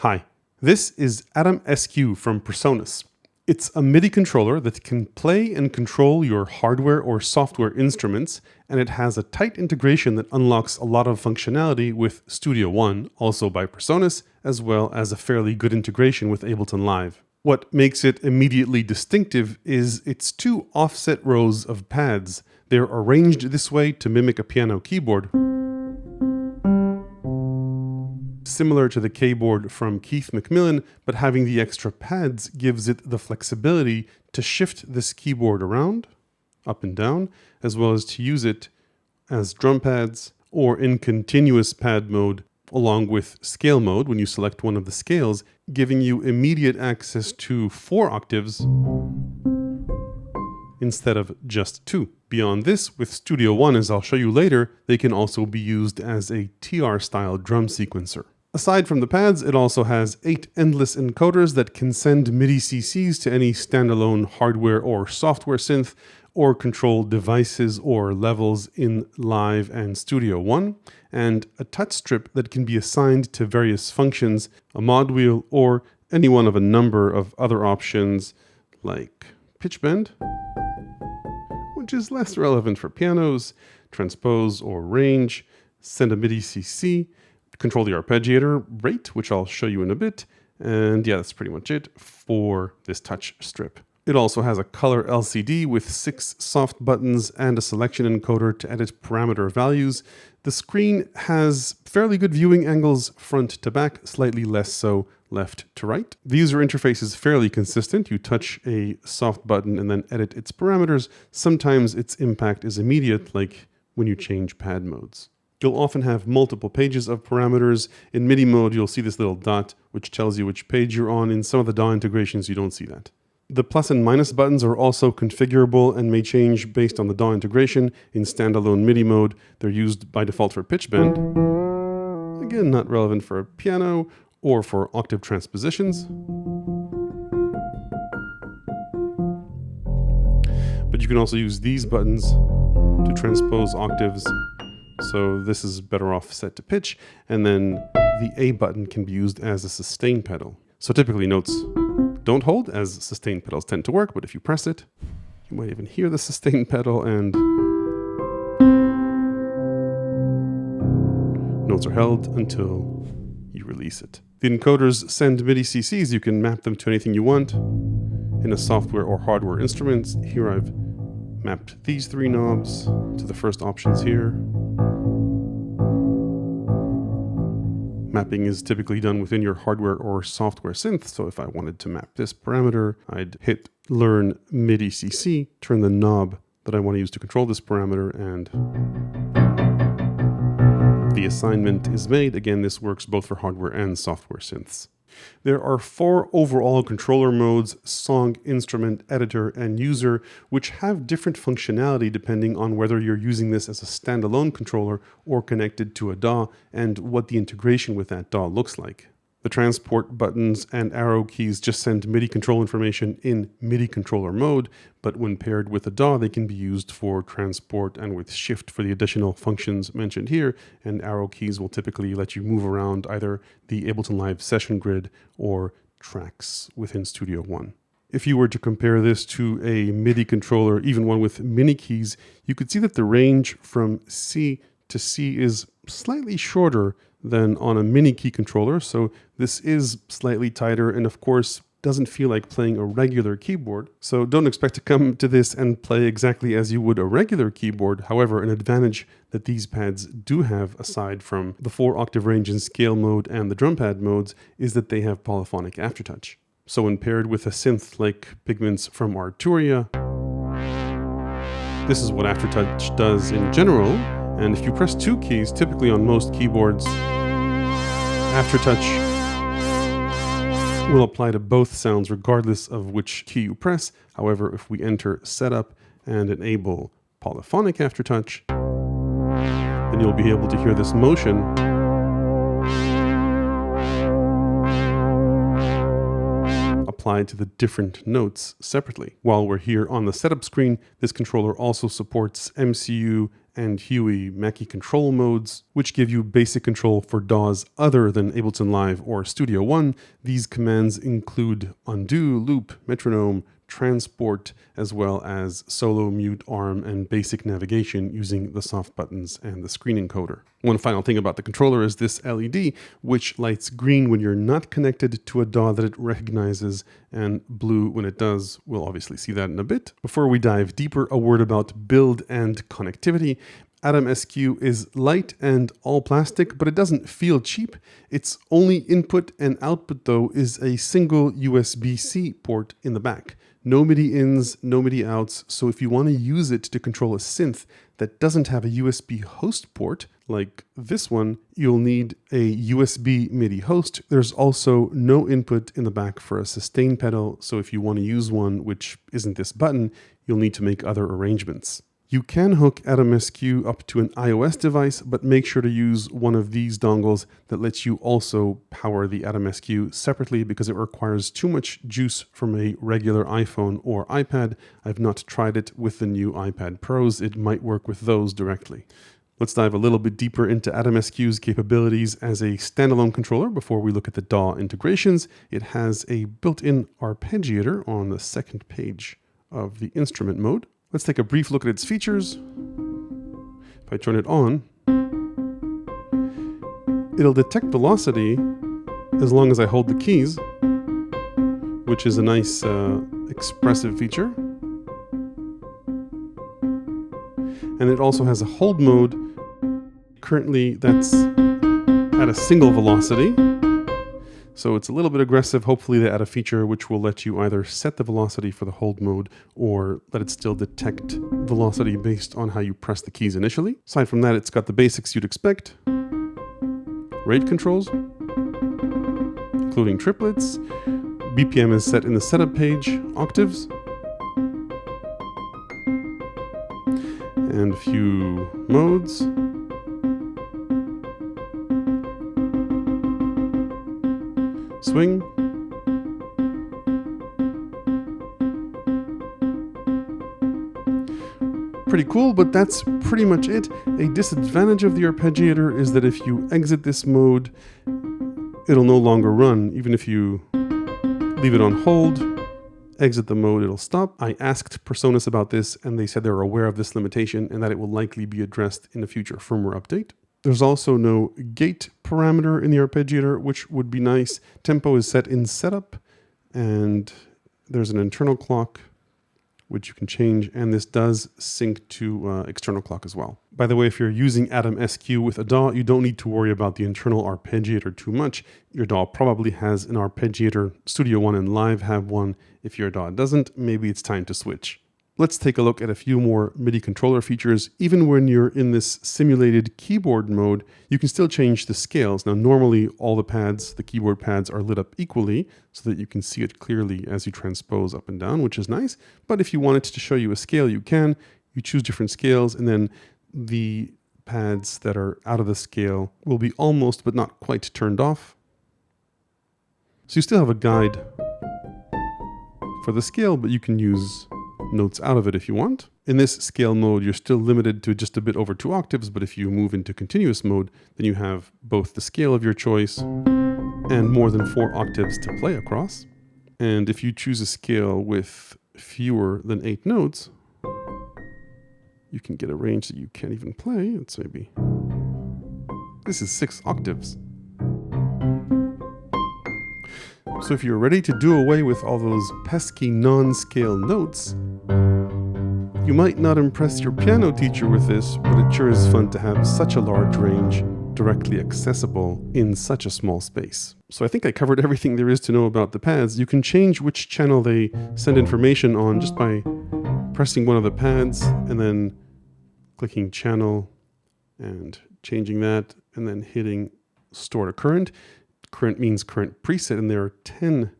Hi, this is Adam SQ from Presonus. It's a MIDI controller that can play and control your hardware or software instruments, and it has a tight integration that unlocks a lot of functionality with Studio One, also by Presonus, as well as a fairly good integration with Ableton Live. What makes it immediately distinctive is its two offset rows of pads. They're arranged this way to mimic a piano keyboard, similar to the keyboard from Keith McMillan, but having the extra pads gives it the flexibility to shift this keyboard around, up and down, as well as to use it as drum pads or in continuous pad mode, along with scale mode when you select one of the scales, giving you immediate access to 4 octaves instead of just 2. Beyond this, with Studio One, as I'll show you later, they can also be used as a TR-style drum sequencer. Aside from the pads, it also has 8 endless encoders that can send MIDI CCs to any standalone hardware or software synth, or control devices or levels in Live and Studio One, and a touch strip that can be assigned to various functions, a mod wheel, or any one of a number of other options like pitch bend, which is less relevant for pianos, transpose or range, send a MIDI CC, control the arpeggiator rate, which I'll show you in a bit, and yeah, that's pretty much it for this touch strip. It also has a color LCD with 6 soft buttons and a selection encoder to edit parameter values. The screen has fairly good viewing angles front to back, slightly less so left to right. The user interface is fairly consistent. You touch a soft button and then edit its parameters. Sometimes its impact is immediate, like when you change pad modes. You'll often have multiple pages of parameters. In MIDI mode, you'll see this little dot, which tells you which page you're on. In some of the DAW integrations, you don't see that. The plus and minus buttons are also configurable and may change based on the DAW integration. In standalone MIDI mode, they're used by default for pitch bend. Again, not relevant for a piano or for octave transpositions. But you can also use these buttons to transpose octaves. So this is better off set to pitch, and then the A button can be used as a sustain pedal. So typically notes don't hold, as sustain pedals tend to work, but if you press it, you might even hear the sustain pedal, and notes are held until you release it. The encoders send MIDI CCs. You can map them to anything you want in a software or hardware instrument. Here I've mapped these 3 knobs to the first options here. Mapping is typically done within your hardware or software synth, so if I wanted to map this parameter, I'd hit Learn MIDI CC, turn the knob that I want to use to control this parameter, and the assignment is made. Again, this works both for hardware and software synths. There are 4 overall controller modes: song, instrument, editor, and user, which have different functionality depending on whether you're using this as a standalone controller or connected to a DAW, and what the integration with that DAW looks like. The transport buttons and arrow keys just send MIDI control information in MIDI controller mode, but when paired with a DAW, they can be used for transport and with shift for the additional functions mentioned here, and arrow keys will typically let you move around either the Ableton Live session grid or tracks within Studio One. If you were to compare this to a MIDI controller, even one with mini keys, you could see that the range from C to C is slightly shorter than on a mini key controller, so this is slightly tighter and of course doesn't feel like playing a regular keyboard. So don't expect to come to this and play exactly as you would a regular keyboard. However, an advantage that these pads do have, aside from the 4 octave range in scale mode and the drum pad modes, is that they have polyphonic aftertouch. So when paired with a synth like Pigments from Arturia, this is what aftertouch does in general. And if you press 2 keys, typically on most keyboards, aftertouch will apply to both sounds regardless of which key you press. However, if we enter Setup and enable polyphonic aftertouch, then you'll be able to hear this motion applied to the different notes separately. While we're here on the setup screen, this controller also supports MCU and Huey Mackie control modes, which give you basic control for DAWs other than Ableton Live or Studio One. These commands include undo, loop, metronome, transport, as well as solo, mute, arm, and basic navigation using the soft buttons and the screen encoder. One final thing about the controller is this LED, which lights green when you're not connected to a DAW that it recognizes, and blue when it does. We'll obviously see that in a bit. Before we dive deeper, a word about build and connectivity. Atom SQ is light and all plastic, but it doesn't feel cheap. Its only input and output, though, is a single USB-C port in the back. No MIDI ins, no MIDI outs, so if you want to use it to control a synth that doesn't have a USB host port, like this one, you'll need a USB MIDI host. There's also no input in the back for a sustain pedal, so if you want to use one which isn't this button, you'll need to make other arrangements. You can hook Atom SQ up to an iOS device, but make sure to use one of these dongles that lets you also power the Atom SQ separately because it requires too much juice from a regular iPhone or iPad. I've not tried it with the new iPad Pros. It might work with those directly. Let's dive a little bit deeper into Atom SQ's capabilities as a standalone controller before we look at the DAW integrations. It has a built-in arpeggiator on the second page of the instrument mode. Let's take a brief look at its features. If I turn it on, it'll detect velocity as long as I hold the keys, which is a nice expressive feature. And it also has a hold mode. Currently, that's at a single velocity. So it's a little bit aggressive. Hopefully they add a feature which will let you either set the velocity for the hold mode or let it still detect velocity based on how you press the keys initially. Aside from that, it's got the basics you'd expect. Rate controls, including triplets. BPM is set in the setup page, octaves. And a few modes. Swing. Pretty cool, but that's pretty much it. A disadvantage of the arpeggiator is that if you exit this mode, it'll no longer run. Even if you leave it on hold, exit the mode, it'll stop. I asked Presonus about this, and they said they're aware of this limitation and that it will likely be addressed in a future firmware update. There's also no gate parameter in the arpeggiator, which would be nice. Tempo is set in setup, and there's an internal clock, which you can change, and this does sync to external clock as well. By the way, if you're using Atom SQ with a DAW, you don't need to worry about the internal arpeggiator too much. Your DAW probably has an arpeggiator. Studio One and Live have one. If your DAW doesn't, maybe it's time to switch. Let's take a look at a few more MIDI controller features. Even when you're in this simulated keyboard mode, you can still change the scales. Now, normally all the pads, the keyboard pads, are lit up equally so that you can see it clearly as you transpose up and down, which is nice. But if you wanted to show you a scale, you can. You choose different scales, and then the pads that are out of the scale will be almost but not quite turned off. So you still have a guide for the scale, but you can use notes out of it if you want. In this scale mode, you're still limited to just a bit over 2 octaves, but if you move into continuous mode, then you have both the scale of your choice and more than 4 octaves to play across. And if you choose a scale with fewer than 8 notes, you can get a range that you can't even play. It's maybe... This is 6 octaves. So if you're ready to do away with all those pesky non-scale notes, you might not impress your piano teacher with this, but it sure is fun to have such a large range directly accessible in such a small space. So I think I covered everything there is to know about the pads. You can change which channel they send information on just by pressing one of the pads and then clicking channel and changing that and then hitting store to current. Current means current preset, and there are 10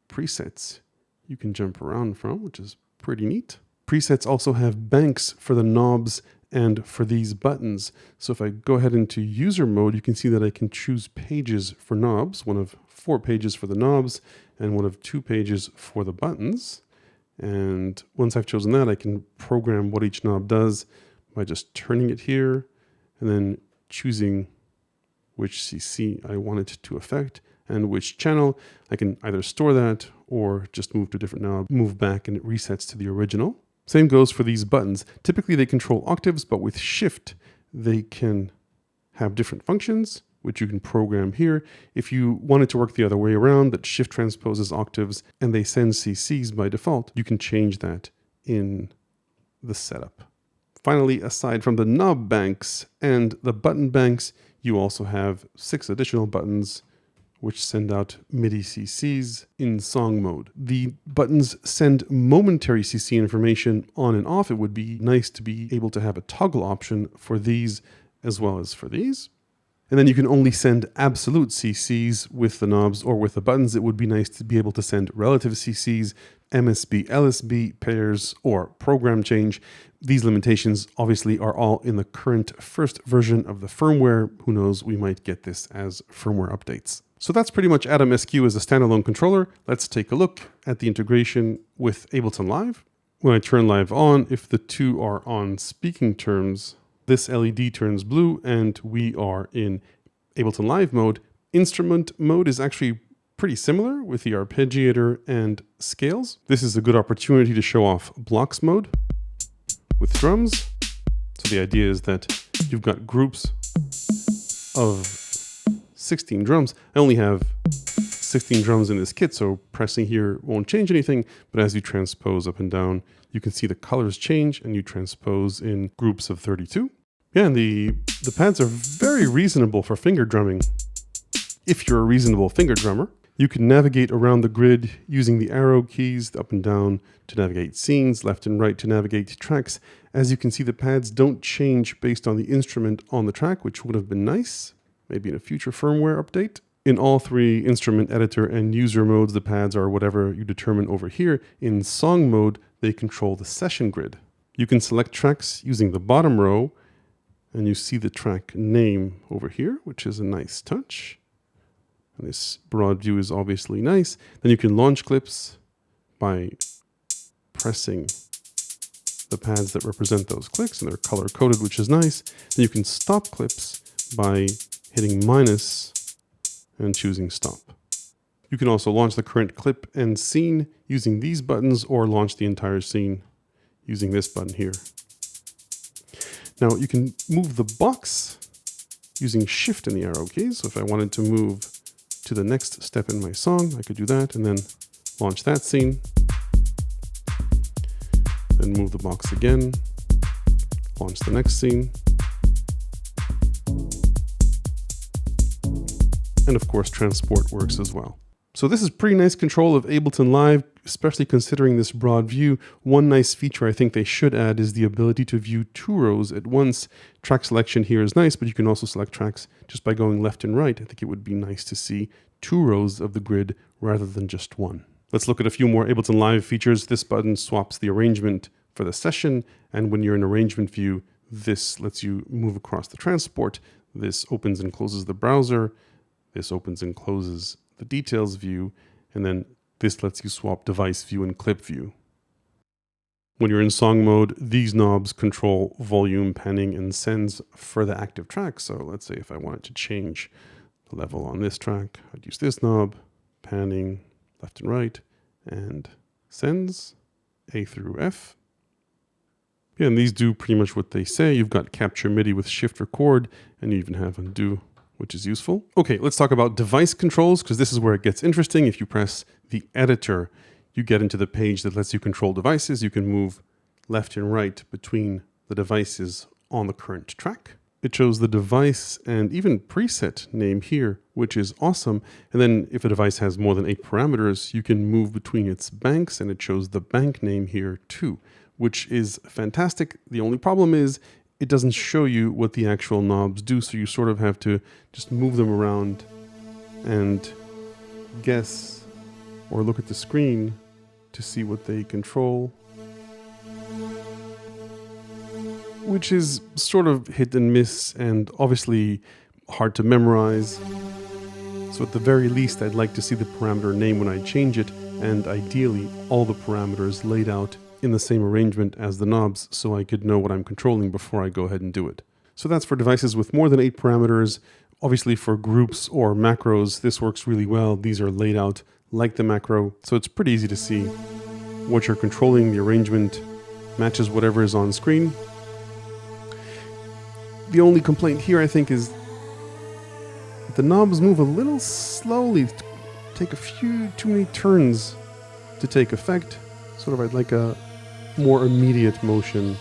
presets you can jump around from, which is pretty neat. Presets also have banks for the knobs and for these buttons. So if I go ahead into user mode, you can see that I can choose pages for knobs, one of 4 pages for the knobs and one of 2 pages for the buttons. And once I've chosen that, I can program what each knob does by just turning it here and then choosing which CC I want it to affect and which channel. I can either store that or just move to a different knob, move back, and it resets to the original. Same goes for these buttons. Typically they control octaves, but with Shift, they can have different functions, which you can program here. If you want it to work the other way around, that Shift transposes octaves and they send CCs by default, you can change that in the setup. Finally, aside from the knob banks and the button banks, you also have 6 additional buttons which send out MIDI CCs in song mode. The buttons send momentary CC information on and off. It would be nice to be able to have a toggle option for these as well as for these. And then you can only send absolute CCs with the knobs or with the buttons. It would be nice to be able to send relative CCs, MSB, LSB, pairs, or program change. These limitations obviously are all in the current first version of the firmware. Who knows, we might get this as firmware updates. So that's pretty much Atom SQ as a standalone controller. Let's take a look at the integration with Ableton Live. When I turn Live on, if the two are on speaking terms, this LED turns blue and we are in Ableton Live mode. Instrument mode is actually pretty similar with the Arpeggiator and scales. This is a good opportunity to show off blocks mode with drums. So the idea is that you've got groups of 16 drums. I only have 16 drums in this kit, so pressing here won't change anything, but as you transpose up and down, you can see the colors change and you transpose in groups of 32. Yeah, and the pads are very reasonable for finger drumming. If you're a reasonable finger drummer, you can navigate around the grid using the arrow keys up and down to navigate scenes, left and right to navigate tracks. As you can see, the pads don't change based on the instrument on the track, which would have been nice, maybe in a future firmware update. In all 3 instrument editor and user modes, the pads are whatever you determine over here. In song mode, they control the session grid. You can select tracks using the bottom row, and you see the track name over here, which is a nice touch. And this broad view is obviously nice. Then you can launch clips by pressing the pads that represent those clicks, and they're color coded, which is nice. Then you can stop clips by hitting minus and choosing stop. You can also launch the current clip and scene using these buttons, or launch the entire scene using this button here. Now you can move the box using Shift in the arrow keys. So if I wanted to move to the next step in my song, I could do that and then launch that scene. Then move the box again, launch the next scene. And of course, transport works as well. So this is pretty nice control of Ableton Live, especially considering this broad view. One nice feature I think they should add is the ability to view 2 rows at once. Track selection here is nice, but you can also select tracks just by going left and right. I think it would be nice to see 2 rows of the grid rather than just 1. Let's look at a few more Ableton Live features. This button swaps the arrangement for the session, and when you're in arrangement view, this lets you move across the transport. This opens and closes the browser. This opens and closes the details view, and then this lets you swap device view and clip view. When you're in song mode, these knobs control volume, panning, and sends for the active track. So let's say if I wanted to change the level on this track, I'd use this knob, panning, left and right, and sends, A through F. Yeah, and these do pretty much what they say. You've got capture MIDI with shift record, and you even have undo, which is useful. Okay, let's talk about device controls, because this is where it gets interesting. If you press the editor, you get into the page that lets you control devices. You can move left and right between the devices on the current track. It shows the device and even preset name here, which is awesome. And then if a device has more than 8 parameters, you can move between its banks, and it shows the bank name here too, which is fantastic. The only problem is it doesn't show you what the actual knobs do, so you sort of have to just move them around and guess or look at the screen to see what they control, which is sort of hit and miss and obviously hard to memorize. So at the very least, I'd like to see the parameter name when I change it, and ideally all the parameters laid out in the same arrangement as the knobs so I could know what I'm controlling before I go ahead and do it. So that's for devices with more than 8 parameters. Obviously for groups or macros, this works really well. These are laid out like the macro, so it's pretty easy to see what you're controlling. The arrangement matches whatever is on screen. The only complaint here, I think, is the knobs move a little slowly, take a few too many turns to take effect. Sort of I'd like a more immediate motion.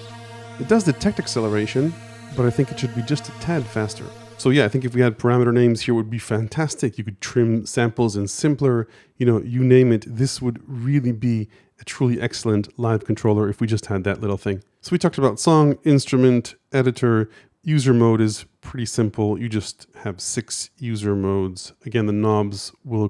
It does detect acceleration, but I think it should be just a tad faster. So yeah, I think if we had parameter names here, it would be fantastic. You could trim samples in simpler, you name it. This would really be a truly excellent live controller if we just had that little thing. So we talked about song, instrument, editor. User mode is pretty simple. You just have 6 user modes. Again, the knobs will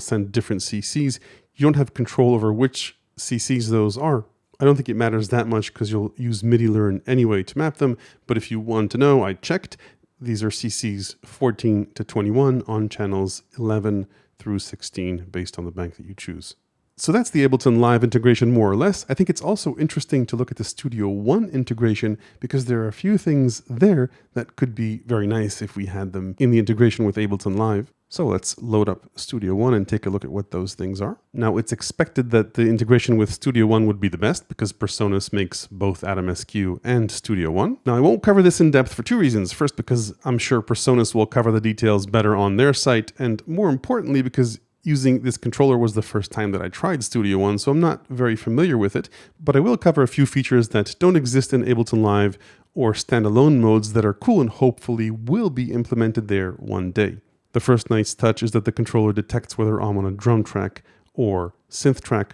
send different CCs. You don't have control over which CCs those are. I don't think it matters that much because you'll use MIDI learn anyway to map them. But if you want to know, I checked. These are CCs 14 to 21 on channels 11 through 16 based on the bank that you choose. So that's the Ableton Live integration more or less. I think it's also interesting to look at the Studio One integration because there are a few things there that could be very nice if we had them in the integration with Ableton Live. So let's load up Studio One and take a look at what those things are. Now it's expected that the integration with Studio One would be the best because Presonus makes both Atom SQ and Studio One. Now I won't cover this in depth for 2 reasons. First, because I'm sure Presonus will cover the details better on their site, and more importantly, because using this controller was the first time that I tried Studio One, so I'm not very familiar with it, but I will cover a few features that don't exist in Ableton Live or standalone modes that are cool and hopefully will be implemented there one day. The first nice touch is that the controller detects whether I'm on a drum track or synth track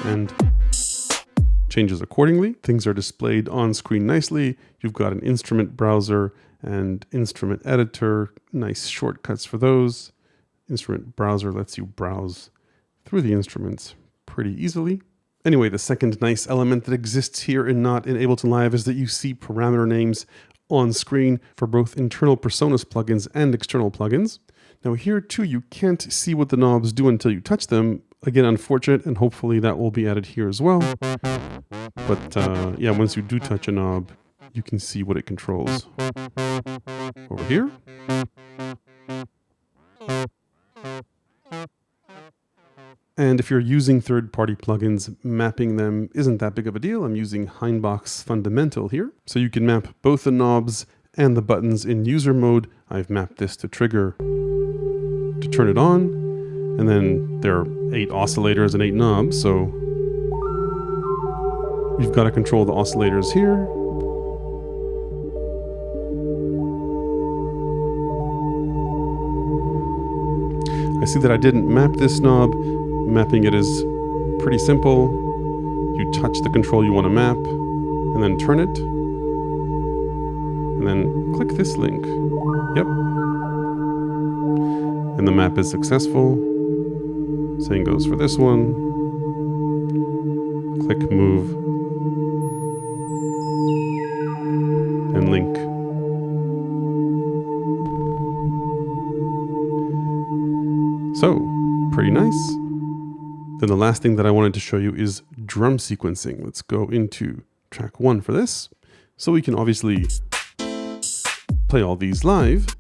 and changes accordingly. Things are displayed on screen nicely. You've got an instrument browser and instrument editor, nice shortcuts for those. Instrument browser lets you browse through the instruments pretty easily. Anyway, the second nice element that exists here and not in Ableton Live is that you see parameter names on screen for both internal Presonus plugins and external plugins. Now here too, you can't see what the knobs do until you touch them. Again, unfortunate, and hopefully that will be added here as well. But yeah, once you do touch a knob, you can see what it controls. Over here. And if you're using third-party plugins, mapping them isn't that big of a deal. I'm using Hindbox Fundamental here. So you can map both the knobs and the buttons in user mode. I've mapped this to trigger to turn it on. And then there are 8 oscillators and 8 knobs. So we've got to control the oscillators here. I see that I didn't map this knob. Mapping it is pretty simple. You touch the control you want to map, and then turn it, and then click this link. Yep. And the map is successful. Same goes for this one. Click move, and link. So, pretty nice. Then the last thing that I wanted to show you is drum sequencing. Let's go into track 1 for this. So we can obviously play all these live.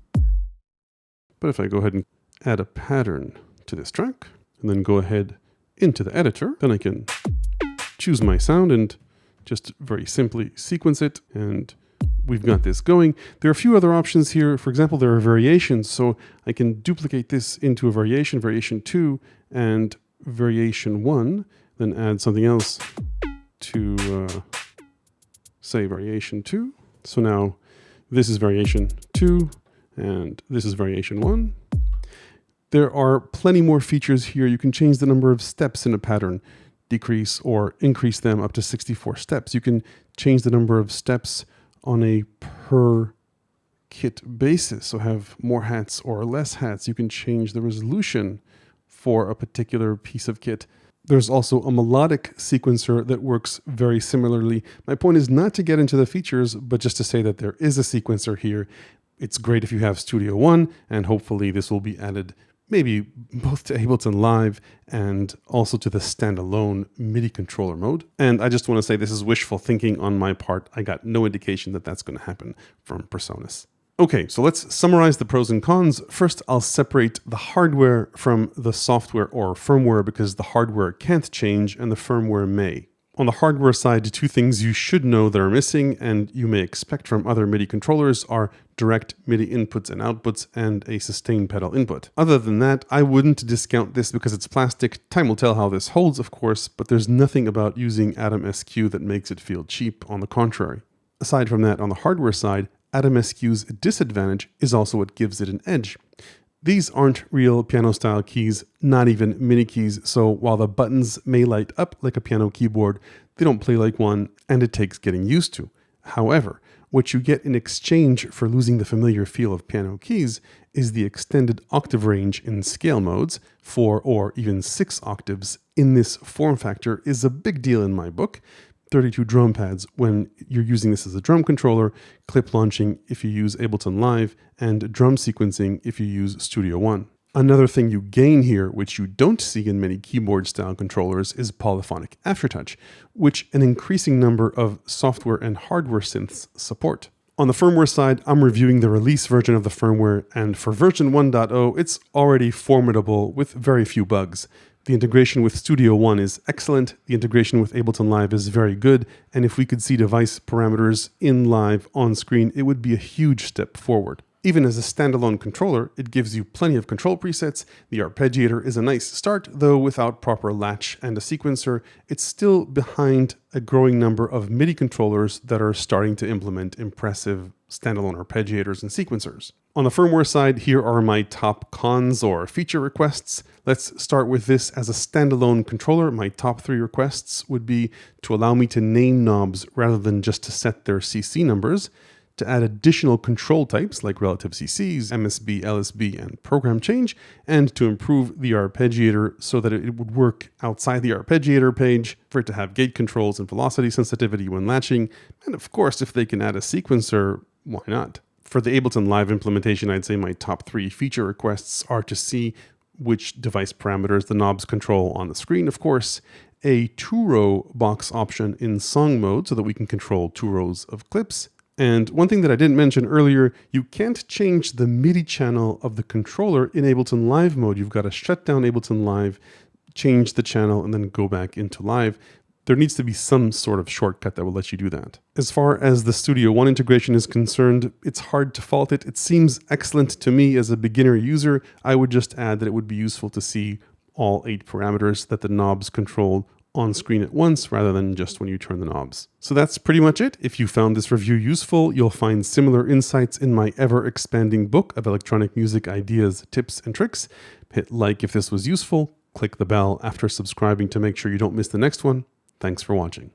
But if I go ahead and add a pattern to this track, and then go ahead into the editor, then I can choose my sound and just very simply sequence it. And we've got this going. There are a few other options here. For example, there are variations. So I can duplicate this into a variation, variation 2, and variation 1, then add something else to say variation 2. So now this is variation 2 and this is variation 1. There are plenty more features here. You can change the number of steps in a pattern, decrease or increase them up to 64 steps. You can change the number of steps on a per kit basis, so have more hats or less hats. You can change the resolution for a particular piece of kit. There's also a melodic sequencer that works very similarly. My point is not to get into the features, but just to say that there is a sequencer here. It's great if you have Studio One, and hopefully this will be added maybe both to Ableton Live and also to the standalone MIDI controller mode. And I just want to say this is wishful thinking on my part. I got no indication that that's going to happen from Presonus. Okay, so let's summarize the pros and cons. First, I'll separate the hardware from the software or firmware because the hardware can't change and the firmware may. On the hardware side, two things you should know that are missing and you may expect from other MIDI controllers are direct MIDI inputs and outputs and a sustain pedal input. Other than that, I wouldn't discount this because it's plastic. Time will tell how this holds, of course, but there's nothing about using Atom SQ that makes it feel cheap, on the contrary. Aside from that, on the hardware side, Atom SQ's disadvantage is also what gives it an edge. These aren't real piano-style keys, not even MIDI keys, so while the buttons may light up like a piano keyboard, they don't play like one, and it takes getting used to. However, what you get in exchange for losing the familiar feel of piano keys is the extended octave range in scale modes. 4 or even 6 octaves in this form factor is a big deal in my book. 32 drum pads when you're using this as a drum controller, clip launching if you use Ableton Live, and drum sequencing if you use Studio One. Another thing you gain here, which you don't see in many keyboard-style controllers, is polyphonic aftertouch, which an increasing number of software and hardware synths support. On the firmware side, I'm reviewing the release version of the firmware, and for version 1.0, it's already formidable with very few bugs. The integration with Studio One is excellent, the integration with Ableton Live is very good, and if we could see device parameters in live on screen, it would be a huge step forward. Even as a standalone controller, it gives you plenty of control presets. The Arpeggiator is a nice start, though without proper latch and a sequencer, it's still behind a growing number of MIDI controllers that are starting to implement impressive standalone arpeggiators and sequencers. On the firmware side, here are my top cons or feature requests. Let's start with this as a standalone controller. My top 3 requests would be to allow me to name knobs rather than just to set their CC numbers, to add additional control types like relative CCs, MSB, LSB, and program change, and to improve the arpeggiator so that it would work outside the arpeggiator page, for it to have gate controls and velocity sensitivity when latching, and of course, if they can add a sequencer, why not? For the Ableton Live implementation, I'd say my top 3 feature requests are to see which device parameters the knobs control on the screen, of course, a 2-row box option in song mode so that we can control 2 rows of clips. And one thing that I didn't mention earlier, you can't change the MIDI channel of the controller in Ableton Live mode. You've got to shut down Ableton Live, change the channel, and then go back into Live. There needs to be some sort of shortcut that will let you do that. As far as the Studio One integration is concerned, it's hard to fault it. It seems excellent to me as a beginner user. I would just add that it would be useful to see all 8 parameters that the knobs control on screen at once rather than just when you turn the knobs. So that's pretty much it. If you found this review useful, you'll find similar insights in my ever-expanding book of electronic music ideas, tips, and tricks. Hit like if this was useful, click the bell after subscribing to make sure you don't miss the next one. Thanks for watching.